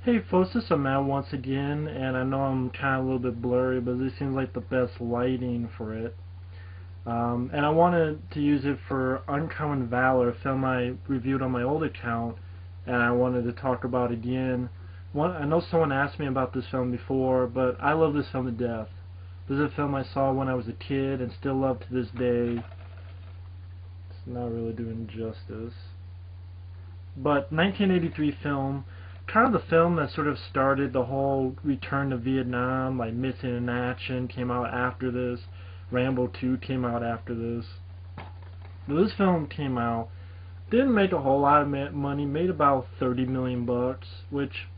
Hey folks, this is m.i.a once again, and I know I'm kind of a little bit blurry, but this seems like the best lighting for it. And I wanted to use it for Uncommon Valor, a film I reviewed on my old account, and I wanted to talk about again. I know someone asked me about this film before, but I love this film to death. This is a film I saw when I was a kid and still love to this day. It's not really doing justice. But 1983 film, kind of the film that sort of started the whole return to Vietnam, like Missing in Action came out after this, Rambo 2 came out after this. But this film came out, didn't make a whole lot of money, made about 30 million bucks, which,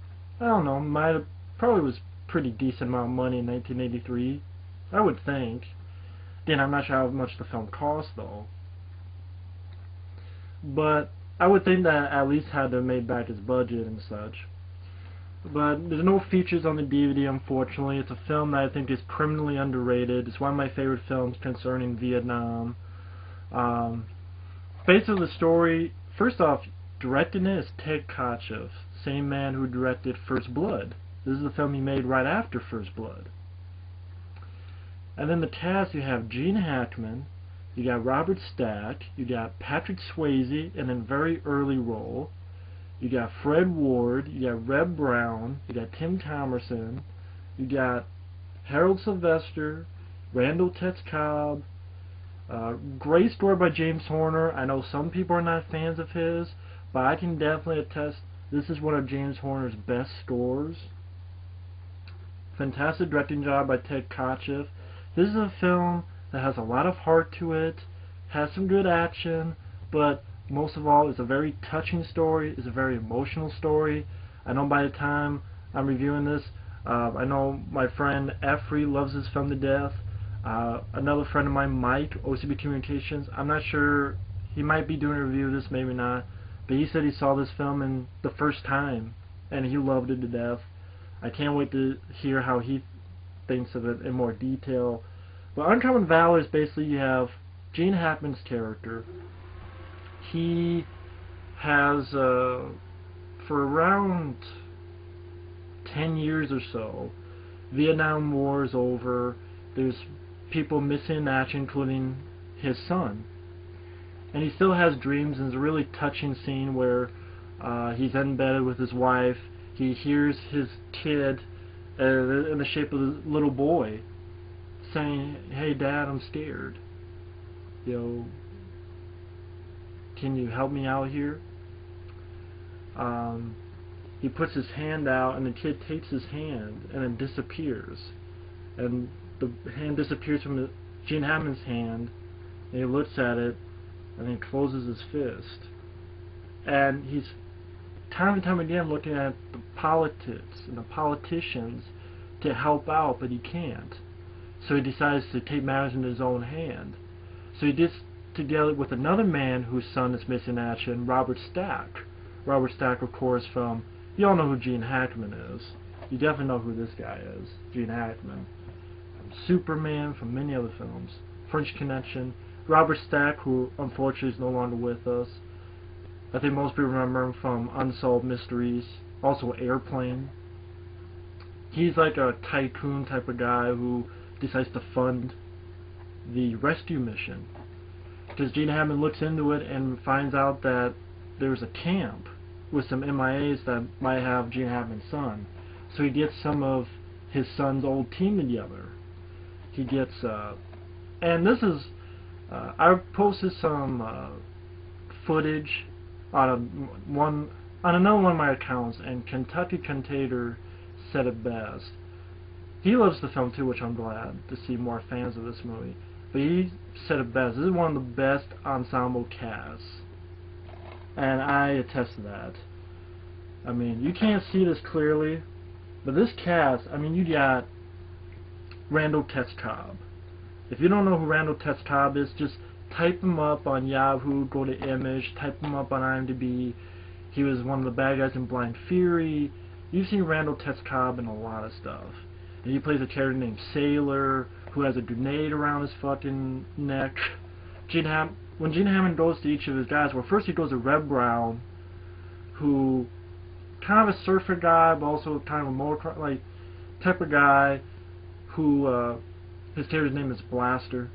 I don't know, probably was pretty decent amount of money in 1983, I would think. Again, I'm not sure how much the film cost though. But I would think that at least had to have made back his budget and such. But there's no features on the DVD, unfortunately. It's a film that I think is criminally underrated. It's one of my favorite films concerning Vietnam. Basically the story, first off, directing it is Ted Kotcheff, same man who directed First Blood. This is the film he made right after First Blood. And then the cast, you have Gene Hackman, you got Robert Stack, you got Patrick Swayze in a very early role, you got Fred Ward, you got Reb Brown, you got Tim Thomerson, you got Harold Sylvester, Randall Tets Cobb, great score by James Horner. I know some people are not fans of his, but I can definitely attest this is one of James Horner's best scores. Fantastic directing job by Ted Kotcheff. This is a film that has a lot of heart to it, has some good action, but most of all, it's a very touching story, it's a very emotional story. I know by the time I'm reviewing this, I know my friend Effrey loves this film to death. Another friend of mine, Mike, OCB Communications, I'm not sure, he might be doing a review of this, maybe not, but he said he saw this film in the first time, and he loved it to death. I can't wait to hear how he thinks of it in more detail. But Uncommon Valor is basically, you have Gene Hackman's character. He has, for around 10 years or so, Vietnam War is over, there's people missing in action, including his son. And he still has dreams, and there's a really touching scene where he's in bed with his wife, he hears his kid in the shape of a little boy saying, "Hey Dad, I'm scared. You know, can you help me out here?" He puts his hand out, and the kid takes his hand, and it disappears. And the hand disappears from Gene Hackman's hand, and he looks at it, and he closes his fist. And he's time and time again looking at the politics and the politicians to help out, but he can't. So he decides to take matters into his own hand. So he gets together with another man whose son is missing in action, Robert Stack. Robert Stack, of course, from, you all know who Gene Hackman is. You definitely know who this guy is, Gene Hackman. From Superman, from many other films. French Connection. Robert Stack, who unfortunately is no longer with us. I think most people remember him from Unsolved Mysteries. Also Airplane. He's like a tycoon type of guy who decides to fund the rescue mission. Because Gene Hackman looks into it and finds out that there's a camp with some m.i.a.s that might have Gene Hackman's son. So he gets some of his son's old team together. He gets, and this is, I posted some footage on another one of my accounts, and Kentucky Contator said it best. He loves the film too, which I'm glad to see more fans of this movie. But he said it best. This is one of the best ensemble casts, and I attest to that. I mean, you can't see this clearly, but this cast, I mean, you got Randall Tets Cobb. If you don't know who Randall Tets Cobb is, just type him up on Yahoo, go to Image, type him up on IMDb. He was one of the bad guys in Blind Fury. You've seen Randall Tets Cobb in a lot of stuff. And he plays a character named Sailor, who has a grenade around his fucking neck. When Gene Hackman goes to each of his guys, well, first he goes to Reb Brown, who kind of a surfer guy, but also kind of a motor like type of guy who his character's name is Blaster.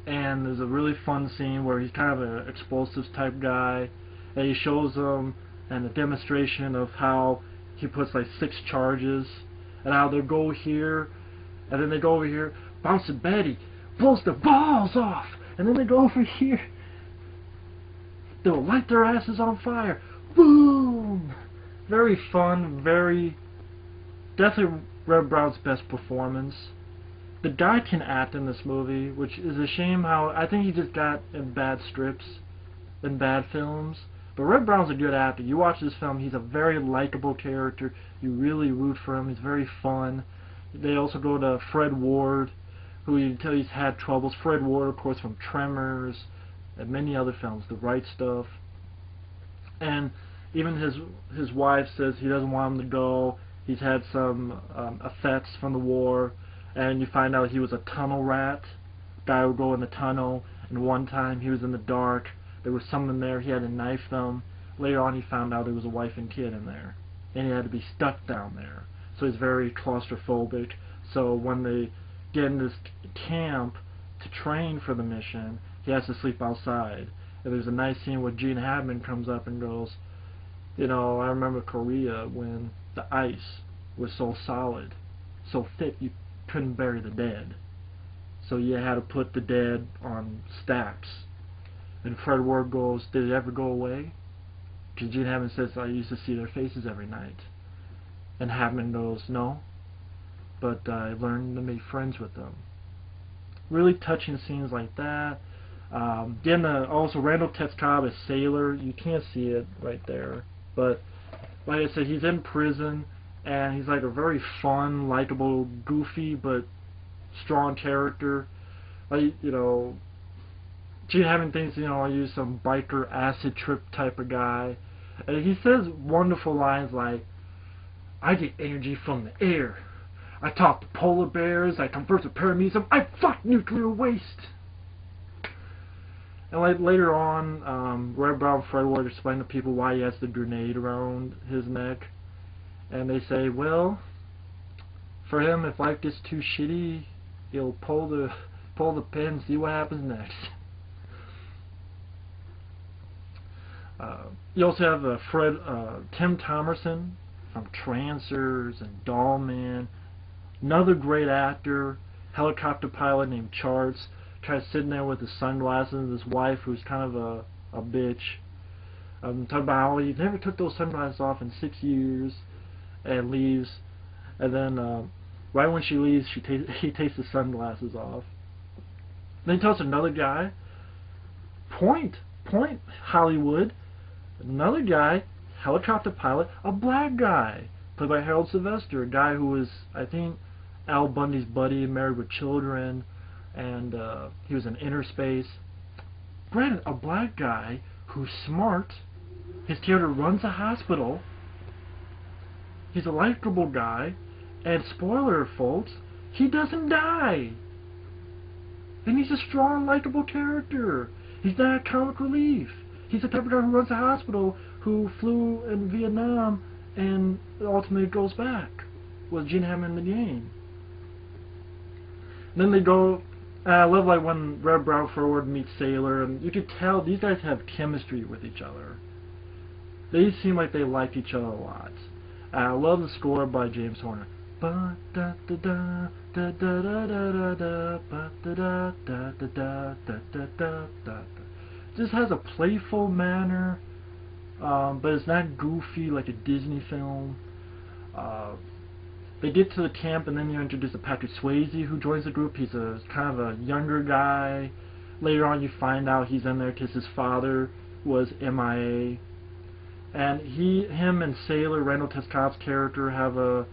And there's a really fun scene where he's kind of an explosives type guy, and he shows them and a demonstration of how he puts like 6 charges, and how they go here, and then they go over here, Bouncing Betty blows the balls off, and then they go over here, they'll light their asses on fire, boom! Very fun, very, definitely Reb Brown's best performance. The guy can act in this movie, which is a shame how, I think he just got in bad scripts, in bad films. But Reb Brown's a good actor. You watch this film, he's a very likable character. You really root for him. He's very fun. They also go to Fred Ward, who you can tell he's had troubles. Fred Ward, of course, from Tremors and many other films, The Right Stuff. And even his wife says he doesn't want him to go. He's had some effects from the war. And you find out he was a tunnel rat. Guy would go in the tunnel, and one time he was in the dark. There was someone there, he had to knife them. Later on he found out there was a wife and kid in there. And he had to be stuck down there. So he's very claustrophobic. So when they get in this camp to train for the mission, he has to sleep outside. And there's a nice scene where Gene Hackman comes up and goes, you know, I remember Korea when the ice was so solid, so thick you couldn't bury the dead. So you had to put the dead on stacks. And Fred Ward goes, did it ever go away? Because Gene Hackman says, I used to see their faces every night. And Hackman goes, no, but I learned to make friends with them. Really touching scenes like that. Then also Randall Teskov as Sailor. You can't see it right there, but like I said, he's in prison, and he's like a very fun, likable, goofy, but strong character. Like, you know, Gene Hackman thinks, you know, I use some biker acid trip type of guy. And he says wonderful lines like, I get energy from the air. I talk to polar bears. I converse with paramecium. I fuck nuclear waste. And like later on, Reb Brown Fred Ward explained to people why he has the grenade around his neck. And they say, well, for him, if life gets too shitty, he'll pull the pin and see what happens next. You also have Tim Thomerson from Trancers and Dollman, another great actor, helicopter pilot named Charts, kind of sitting there with his sunglasses and his wife who's kind of a bitch. Talking about how he never took those sunglasses off in 6 years and leaves, and then right when she leaves, he takes the sunglasses off. Then he tells another guy, Point Hollywood, another guy, helicopter pilot, a black guy, played by Harold Sylvester, a guy who was, I think, Al Bundy's buddy, married with children, and he was in inner space. Granted, a black guy who's smart. His character runs a hospital. He's a likable guy, and spoiler, folks, he doesn't die. And he's a strong, likable character. He's not comic relief. He's the type of guy who runs a hospital, who flew in Vietnam and ultimately goes back with Gene Hackman in the game. Then they go, I love like when Reb Brown Forward meets Sailor, and you could tell these guys have chemistry with each other. They seem like they like each other a lot. I love the score by James Horner. Just has a playful manner, but it's not goofy like a Disney film. They get to the camp, and then you're introduced to Patrick Swayze, who joins the group. He's a kind of a younger guy. Later on, you find out he's in there because his father was m.i.a. And him and Sailor, Randall Teskov's character, have a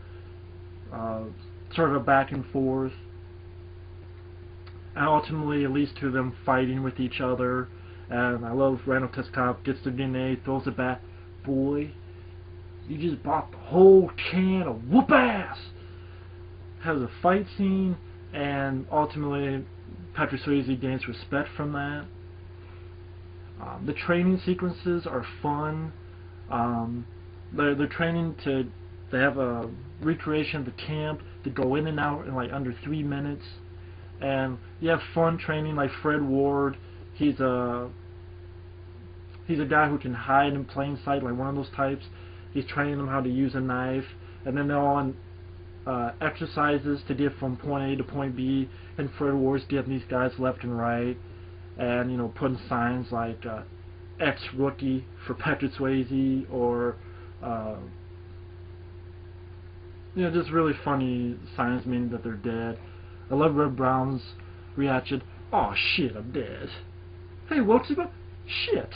sort of a back and forth. And ultimately, it leads to them fighting with each other. And I love Randall Teskov gets the grenade, throws it back. Boy, you just bought the whole can of whoop ass. Has a fight scene, and ultimately, Patrick Swayze gains respect from that. The training sequences are fun. they're training to. They have a recreation of the camp to go in and out in like under 3 minutes, and you have fun training. Like Fred Ward, he's a guy who can hide in plain sight, like one of those types. He's training them how to use a knife, and then they're on exercises to get from point A to point B, and Fred Ward's getting these guys left and right, and putting signs like ex-rookie for Patrick Swayze, or just really funny signs meaning that they're dead. I love Reb Brown's reaction. Oh shit, I'm dead. Hey, what's about? Shit.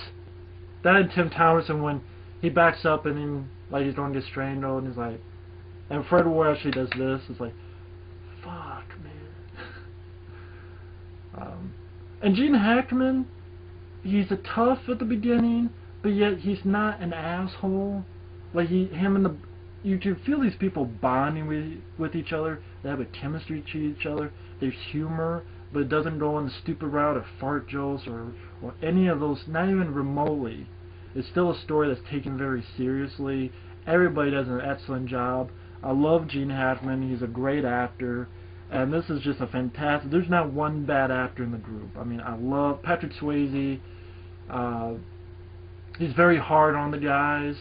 That and Tim Townsend when he backs up and then like he's going to get strangled, and he's like, and Fred Ward actually does this. It's like, fuck, man. And Gene Hackman, he's a tough at the beginning, but yet he's not an asshole. Like you can feel these people bonding with each other. They have a chemistry to each other. There's humor, but it doesn't go on the stupid route of fart jokes or any of those, not even remotely. It's still a story that's taken very seriously. Everybody does an excellent job. I love Gene Hackman. He's a great actor. And this is just a fantastic... There's not one bad actor in the group. I mean, I love Patrick Swayze. He's very hard on the guys.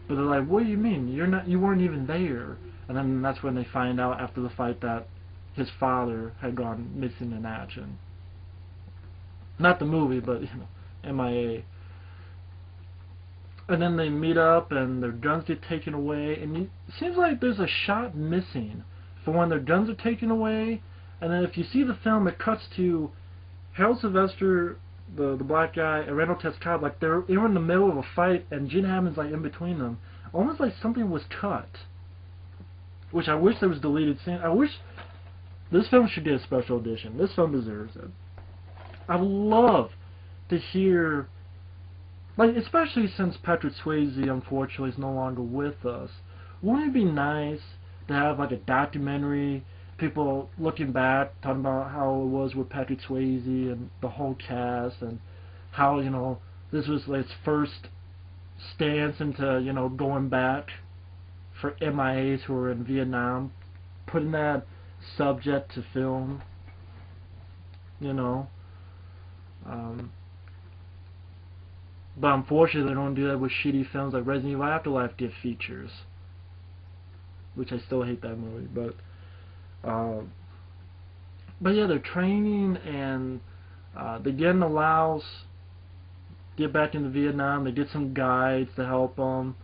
But they're like, what do you mean? You weren't even there. And then that's when they find out after the fight that his father had gone missing in action. Not the movie, but m.i.a. And then they meet up and their guns get taken away, and it seems like there's a shot missing for when their guns are taken away. And then if you see the film, it cuts to Harold Sylvester, the black guy, and Randall Ted Kotcheff, like they were in the middle of a fight, and Gene Hackman's like in between them, almost like something was cut. Which I wish there was deleted scene. I wish this film should get a special edition. This film deserves it. I would love to hear, like, especially since Patrick Swayze unfortunately is no longer with us, wouldn't it be nice to have like a documentary, people looking back, talking about how it was with Patrick Swayze and the whole cast, and how this was like its first stance into going back for m.i.a.s who were in Vietnam, putting that subject to film, but unfortunately they don't do that with shitty films like Resident Evil Afterlife get features, which I still hate that movie. But yeah, they're training, and they get in the Laos, get back into Vietnam. They get some guides to help them.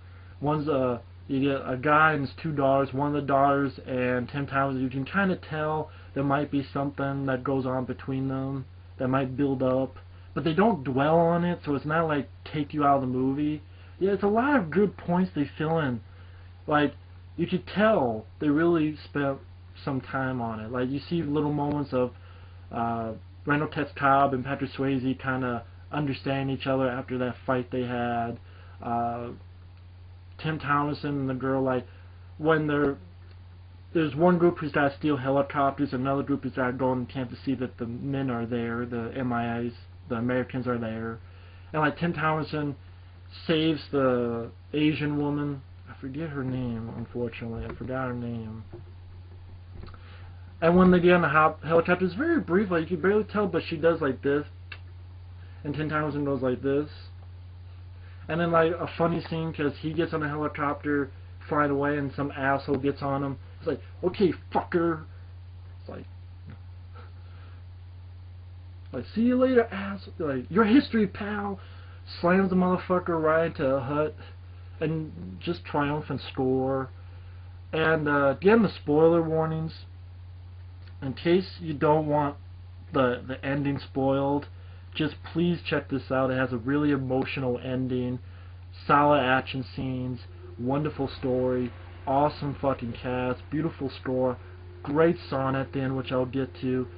You get a guy and his 2 daughters. One of the daughters and Tim Townsend, you can kind of tell there might be something that goes on between them that might build up, but they don't dwell on it, so it's not like take you out of the movie. Yeah, it's a lot of good points they fill in. Like, you could tell they really spent some time on it. Like, you see little moments of Randall Ted Kotcheff and Patrick Swayze kind of understand each other after that fight they had. Tim Townsend and the girl, like, when there's one group who's got to steal helicopters, another group who's got to go in camp to see that the men are there, the m.i.a.s, the Americans are there. And like Tim Townsend saves the Asian woman. I forget her name, unfortunately. I forgot her name. And when they get on the helicopter, it's very brief, like you can barely tell, but she does like this. And Tim Townsend goes like this. And then like a funny scene, because he gets on a helicopter flying away and some asshole gets on him. It's like, okay, fucker. It's like see you later, ass. Like, your history, pal. Slams the motherfucker right into a hut and just triumphant score. And again, the spoiler warnings. In case you don't want the ending spoiled, just please check this out. It has a really emotional ending, solid action scenes, wonderful story, awesome fucking cast, beautiful score, great song at the end, which I'll get to.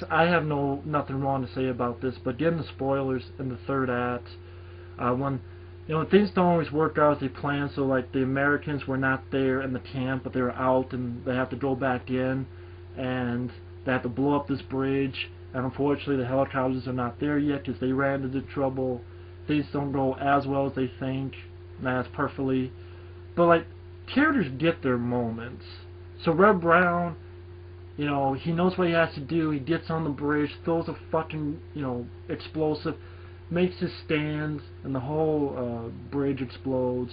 I have nothing wrong to say about this, but getting the spoilers in the third act, when things don't always work out as they plan. So like the Americans were not there in the camp, but they were out, and they have to go back in, and they have to blow up this bridge. And unfortunately, the helicopters are not there yet because they ran into trouble. Things don't go as well as they think. And that's perfectly But like, characters get their moments. So Reb Brown, you know, he knows what he has to do. He gets on the bridge, throws a fucking, you know, explosive, makes his stand, and the whole bridge explodes.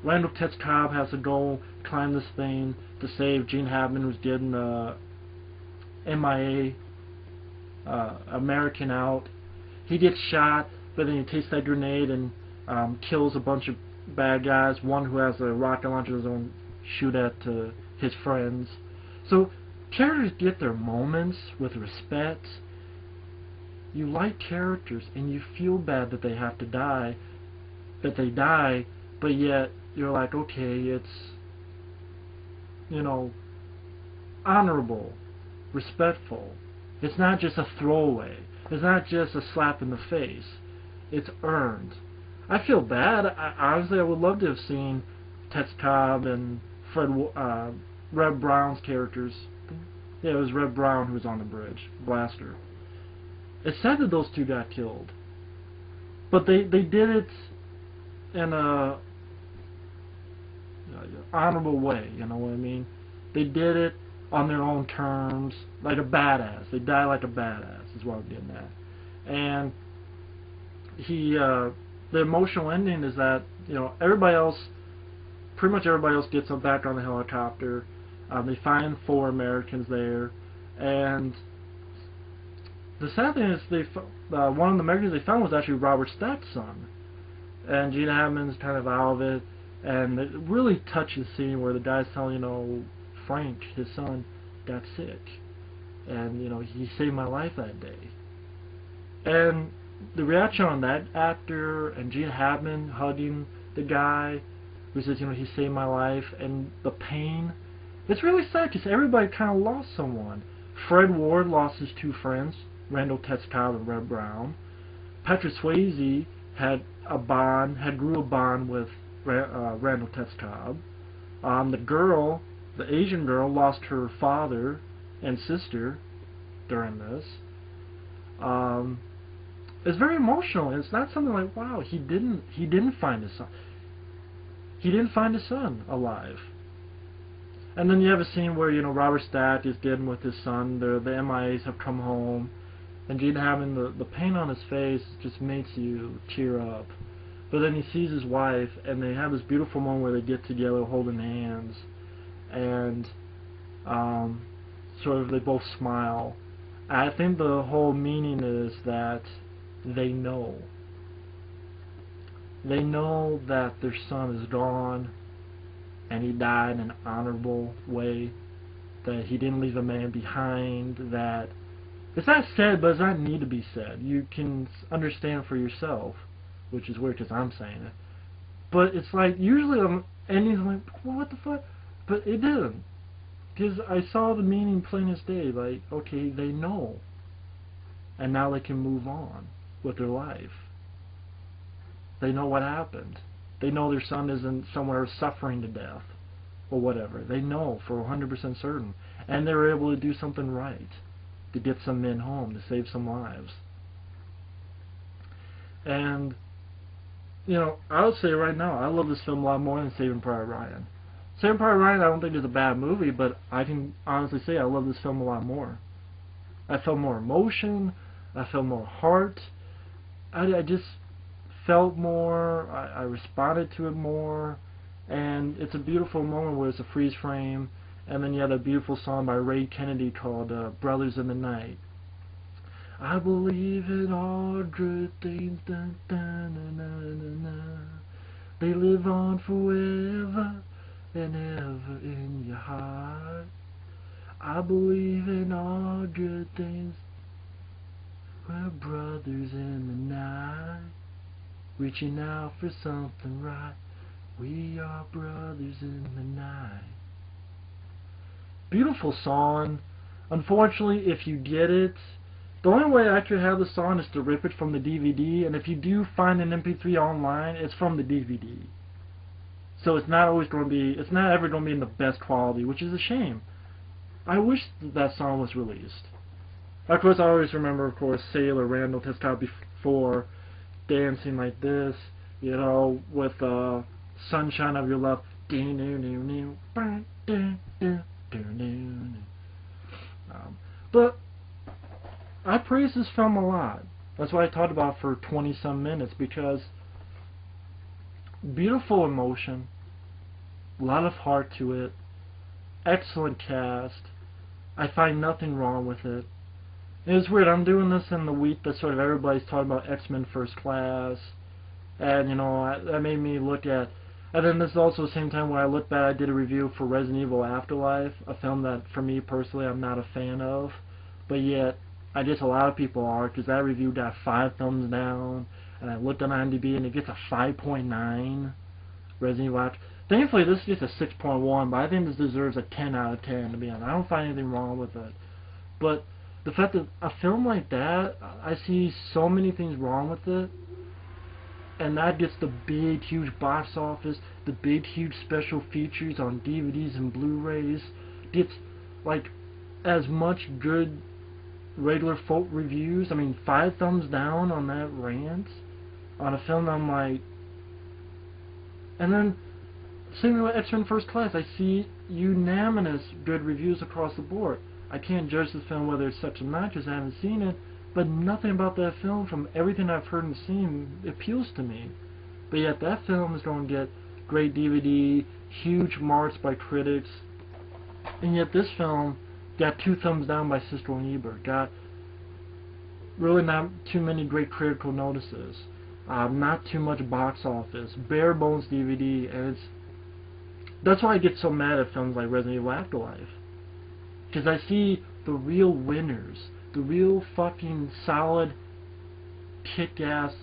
Randall Ted Cobb has to go climb this thing to save Gene Hackman, who's getting m.i.a. American out. He gets shot, but then he takes that grenade and kills a bunch of bad guys. One who has a rocket launcher his own shoot at his friends. So characters get their moments with respect. You like characters and you feel bad that they have to die, that they die, but yet you're like, okay, it's, you know, honorable, respectful. It's not just a throwaway. It's not just a slap in the face. It's earned. I feel bad. Honestly, I would love to have seen Ted Cobb and Reb Brown's characters. Yeah, it was Reb Brown who was on the bridge, Blaster. It's sad that those two got killed, but they did it in a honorable way. You know what I mean? They did it on their own terms, like a badass. They die like a badass, is what I'm getting at. And the emotional ending is that, you know, everybody else, pretty much everybody else gets back on the helicopter. They find 4 Americans there, and the sad thing is one of the Americans they found was actually Robert Stack's son. And Gene Hackman's kind of out of it, and it really touches the scene where the guy's telling, you know, Frank, his son, got sick, and, you know, he saved my life that day. And the reaction on that actor and Gene Hackman hugging the guy who says, you know, he saved my life, and the pain, it's really sad because everybody kind of lost someone. Fred Ward lost his 2 friends, Randall Ted Cobb and Reb Brown. Patrick Swayze grew a bond with Randall Ted Cobb. The Asian girl, lost her father and sister during this. It's very emotional. It's not something like, wow, he didn't find his son. He didn't find his son alive. And then you have a scene where, you know, Robert Stack is getting with his son. The m.i.a.s have come home, and Gene Hackman, the pain on his face just makes you tear up. But then he sees his wife, and they have this beautiful moment where they get together holding hands, and sort of they both smile. I think the whole meaning is that they know. They know that their son is gone, and he died in an honorable way, that he didn't leave a man behind, that it's not said, but it's not need to be said. You can understand for yourself, which is weird because I'm saying it. But it's like, usually endings, I'm like, well, what the fuck? But it didn't. Because I saw the meaning plain as day, like, okay, they know. And now they can move on with their life. They know what happened. They know their son isn't somewhere suffering to death or whatever. They know for 100% certain. And they were able to do something right to get some men home, to save some lives. And, you know, I would say right now, I love this film a lot more than Saving Private Ryan. Saving Private Ryan I don't think is a bad movie, but I can honestly say I love this film a lot more. I felt more emotion, I felt more heart, I just felt more, I responded to it more, and it's a beautiful moment where it's a freeze frame, and then you have a beautiful song by Ray Kennedy called Brothers in the Night. I believe in all good things, dun, dun, dun, dun, dun, dun. They live on forever and ever in your heart. I believe in all good things. We're brothers in the night, reaching out for something right. We are brothers in the night. Beautiful song. Unfortunately, if you get it, the only way I could have the song is to rip it from the DVD, and if you do find an MP3 online, it's from the DVD. So it's not always going to be, it's not ever going to be in the best quality, which is a shame. I wish that song was released. Of course, I always remember, of course, Sailor Randall Ted Cobb dancing like this, you know, with Sunshine of Your Love But I praise this film a lot. That's why I talked about it for 20 some minutes, because beautiful emotion, a lot of heart to it, excellent cast. I find nothing wrong with it. It's weird, I'm doing this in the week that sort of everybody's talking about X-Men First Class, and that made me look at, and then this is also the same time when I looked back, I did a review for Resident Evil Afterlife, a film that for me personally I'm not a fan of, but yet I guess a lot of people are, because that review got 5 thumbs down, and I looked on IMDb and it gets a 5.9. Resident Evil Afterlife. Thankfully this gets a 6.1, but I think this deserves a 10 out of 10, to be honest. I don't find anything wrong with it. But the fact that a film like that, I see so many things wrong with it, and that gets the big, huge box office, the big, huge special features on DVDs and Blu-rays, gets like as much good regular folk reviews. I mean, 5 thumbs down on that rant on a film. I'm like, and then same with X-Men First Class. I see unanimous good reviews across the board. I can't judge the film whether it's such or not because I haven't seen it, but nothing about that film, from everything I've heard and seen, appeals to me. But yet that film is going to get great DVD, huge marks by critics, and yet this film got 2 thumbs down by Siskel and Ebert, got really not too many great critical notices, not too much box office, bare bones DVD, and that's why I get so mad at films like Resident Evil Afterlife, because I see the real winners, the real fucking solid kick-ass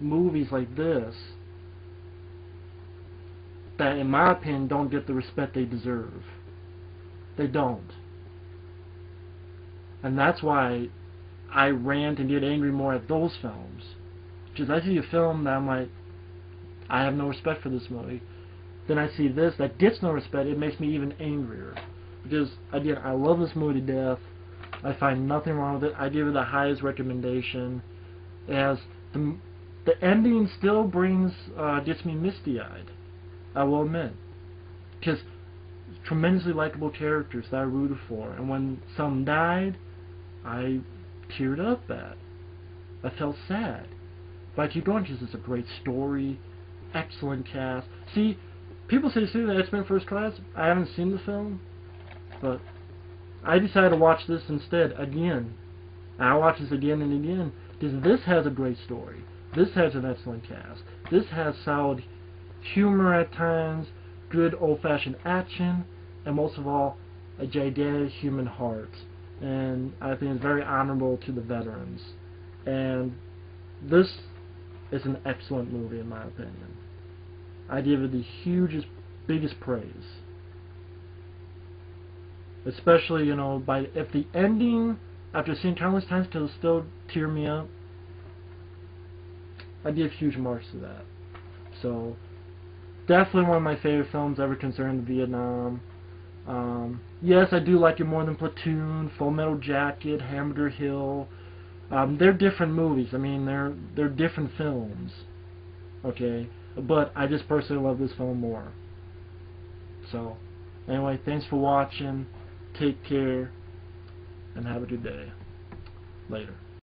movies like this that in my opinion don't get the respect they deserve. They don't. And that's why I rant and get angry more at those films, because I see a film that I'm like, I have no respect for this movie. Then I see this that gets no respect, it makes me even angrier. Because, again, I love this movie to death. I find nothing wrong with it. I give it the highest recommendation. As the ending still gets me misty-eyed, I will admit. Because tremendously likable characters that I rooted for. And when some died, I teared up at. I felt sad. But I keep going because it's a great story, excellent cast. See, people say that X-Men First Class. I haven't seen the film, but I decided to watch this instead again. And I watch this again and again because this has a great story. This has an excellent cast. This has solid humor at times, good old-fashioned action, and most of all, a gigantic human heart. And I think it's very honorable to the veterans. And this is an excellent movie in my opinion. I give it the hugest, biggest praise. Especially, if the ending, after seeing countless times, can still tear me up, I give huge marks to that. So, definitely one of my favorite films ever concerned Vietnam. Yes, I do like it more than Platoon, Full Metal Jacket, Hamburger Hill. They're different movies. I mean, they're different films. Okay, but I just personally love this film more. So, anyway, thanks for watching. Take care, and have a good day. Later.